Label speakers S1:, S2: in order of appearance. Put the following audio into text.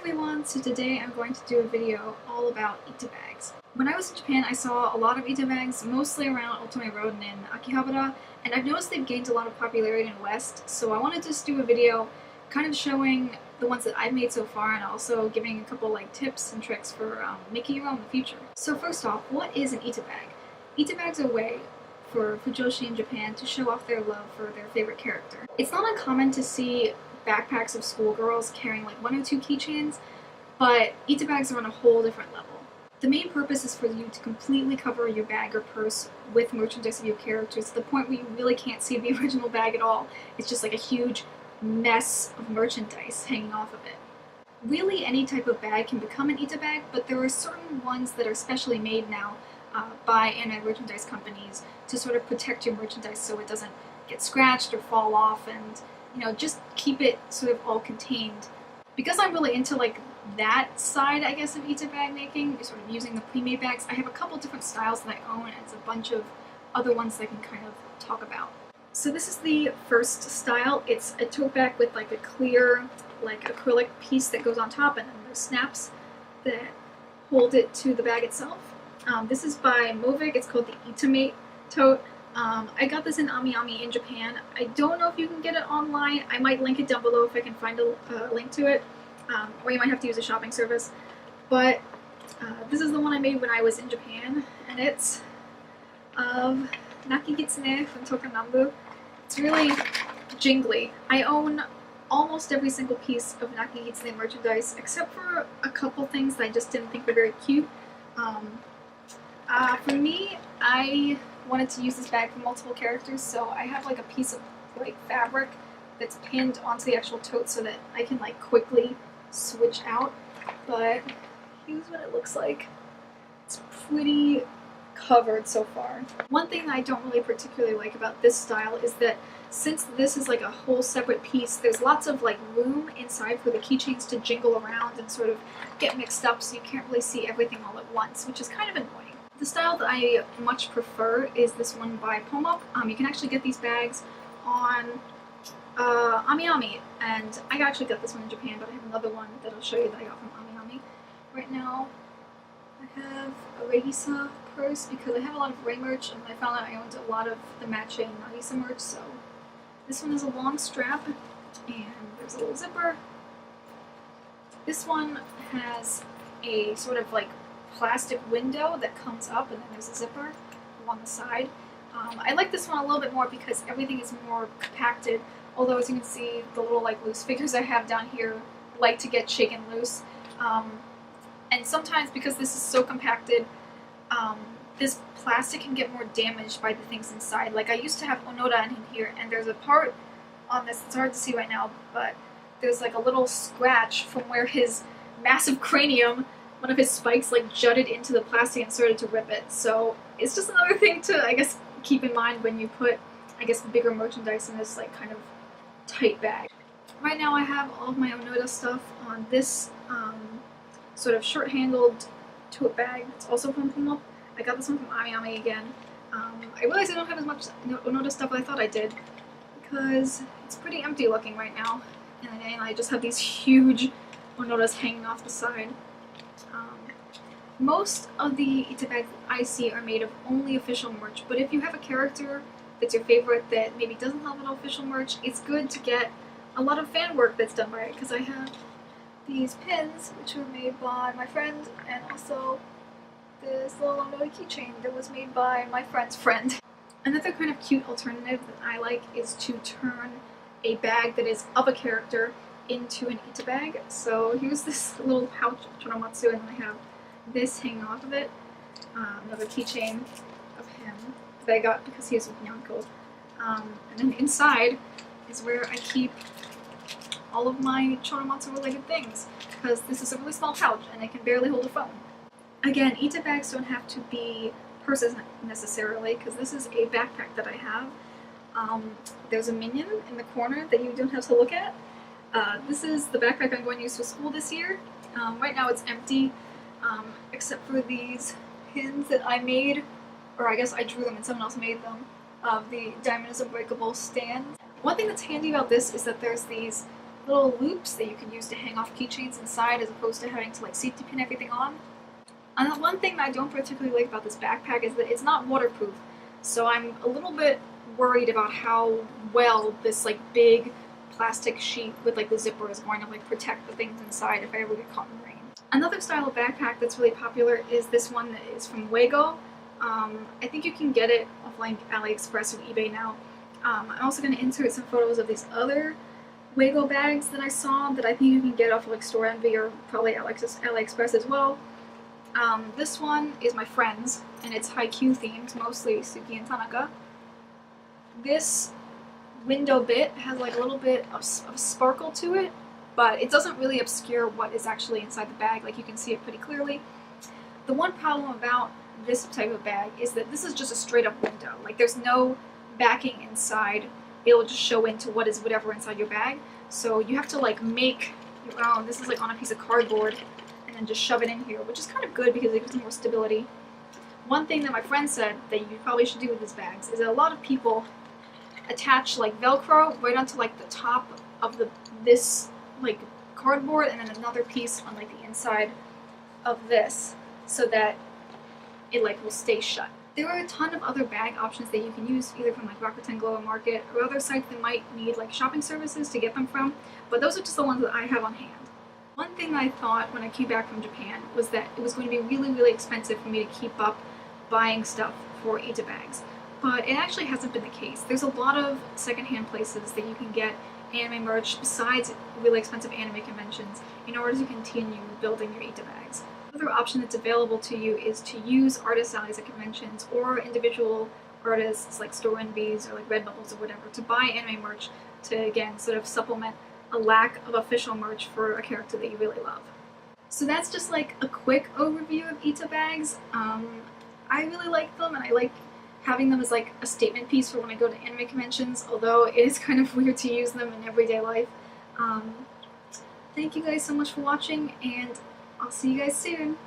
S1: everyone, so today I'm going to do a video all about itabags. When I was in Japan, I saw a lot of itabags, mostly around Otome Road and in Akihabara, and I've noticed they've gained a lot of popularity in the West, so I wanted to just do a video kind of showing the ones that I've made so far and also giving a couple tips and tricks for making your own in the future. So first off, what is an itabag? Itabags are a way for fujoshi in Japan to show off their love for their favorite character. It's not uncommon to see backpacks of schoolgirls carrying like one or two keychains, but itabags are on a whole different level. The main purpose is for you to completely cover your bag or purse with merchandise of your characters to the point where you really can't see the original bag at all. It's just like a huge mess of merchandise hanging off of it. Really, any type of bag can become an itabag, but there are certain ones that are specially made now by anti-merchandise companies to sort of protect your merchandise so it doesn't get scratched or fall off, and just keep it sort of all contained. Because I'm really into like that side, I guess, of itabag making, sort of using the pre-made bags, I have a couple different styles that I own, and it's a bunch of other ones that I can kind of talk about. So this is the first style. It's a tote bag with like a clear, like acrylic piece that goes on top, and then there's snaps that hold it to the bag itself. This is by Movig. It's called the Itamate tote. I got this in Ami in Japan. I don't know if you can get it online. I might link it down below if I can find a link to it, or you might have to use a shopping service. But this is the one I made when I was in Japan, and it's of Nakigitsune from Tokonambu. It's really jingly. I own almost every single piece of Nakigitsune merchandise, except for a couple things that I just didn't think were very cute. For me, I wanted to use this bag for multiple characters, so I have like a piece of like fabric that's pinned onto the actual tote so that I can like quickly switch out. But here's what it looks like. It's pretty covered so far. One thing that I don't really particularly like about this style is that since this is like a whole separate piece, there's lots of like room inside for the keychains to jingle around and sort of get mixed up, so you can't really see everything all at once, which is kind of annoying. The style that I much prefer is this one by Pomop. You can actually get these bags on Ami, and I actually got this one in Japan, but I have another one that I'll show you that I got from Ami. Right now, I have a Regisa purse because I have a lot of Rei merch, and I found out I owned a lot of the matching Nagisa merch, so this one is a long strap, and there's a little zipper. This one has a sort of like plastic window that comes up, and then there's a zipper along the side. I like this one a little bit more because everything is more compacted, although as you can see, the little like loose figures I have down here like to get shaken loose. And sometimes because this is so compacted, this plastic can get more damaged by the things inside. Like I used to have Onoda in here, and there's a part on this, it's hard to see right now, but there's like a little scratch from where his massive cranium, one of his spikes, like jutted into the plastic and started to rip it. So it's just another thing to, I guess, keep in mind when you put, I guess, bigger merchandise in this like kind of tight bag. Right now I have all of my Onoda stuff on this sort of short-handled tote bag. It's also from Puma. I got this one from Ami again. I realize I don't have as much Onoda stuff as I thought I did because it's pretty empty looking right now, and I just have these huge Onodas hanging off the side. Most of the itabags that I see are made of only official merch, but if you have a character that's your favorite that maybe doesn't have an official merch, it's good to get a lot of fan work that's done by it, because I have these pins which were made by my friend, and also this little Onoda keychain that was made by my friend's friend. Another kind of cute alternative that I like is to turn a bag that is of a character into an itabag. So here's this little pouch of Choromatsu, and I have this hanging off of it. Another keychain of him that I got because he is with Nyanko. And then inside is where I keep all of my Choromatsu related things, because this is a really small pouch and it can barely hold a phone. Again, itabags don't have to be purses necessarily, because this is a backpack that I have. There's a minion in the corner that you don't have to look at. This is the backpack I'm going to use for school this year. Right now it's empty, except for these pins that I made, or I guess I drew them and someone else made them, of the Diamond is Unbreakable stands. One thing that's handy about this is that there's these little loops that you can use to hang off keychains inside as opposed to having to like safety pin everything on. And one thing that I don't particularly like about this backpack is that it's not waterproof, so I'm a little bit worried about how well this like big plastic sheet with like the zipper is going to like protect the things inside if I ever get caught in the rain. Another style of backpack that's really popular is this one that is from Wago. I think you can get it off like AliExpress or eBay now. I'm also going to insert some photos of these other Wago bags that I saw that I think you can get off of like Store Envy or probably AliExpress as well. This one is my friend's, and it's Haikyuu themed, mostly Suki and Tanaka. This window bit has like a little bit of sparkle to it, but it doesn't really obscure what is actually inside the bag, like you can see it pretty clearly. The one problem about this type of bag is that this is just a straight up window, like there's no backing inside, it'll just show into what is whatever inside your bag, so you have to like make your own. This is like on a piece of cardboard and then just shove it in here, which is kind of good because it gives more stability. One thing that my friend said that you probably should do with these bags is that a lot of people attach like Velcro right onto like the top of this like cardboard and then another piece on like the inside of this so that it like will stay shut. There are a ton of other bag options that you can use either from like Rakuten Global Market or other sites that might need like shopping services to get them from, but those are just the ones that I have on hand. One thing that I thought when I came back from Japan was that it was going to be really, really expensive for me to keep up buying stuff for itabags. But it actually hasn't been the case. There's a lot of secondhand places that you can get anime merch besides really expensive anime conventions in order to continue building your itabags. Another option that's available to you is to use artist allies at conventions or individual artists like Store Envies or like Redbubbles or whatever to buy anime merch to, again, sort of supplement a lack of official merch for a character that you really love. So that's just like a quick overview of itabags. I really like them, and I like having them as like a statement piece for when I go to anime conventions, although it is kind of weird to use them in everyday life. Thank you guys so much for watching, and I'll see you guys soon!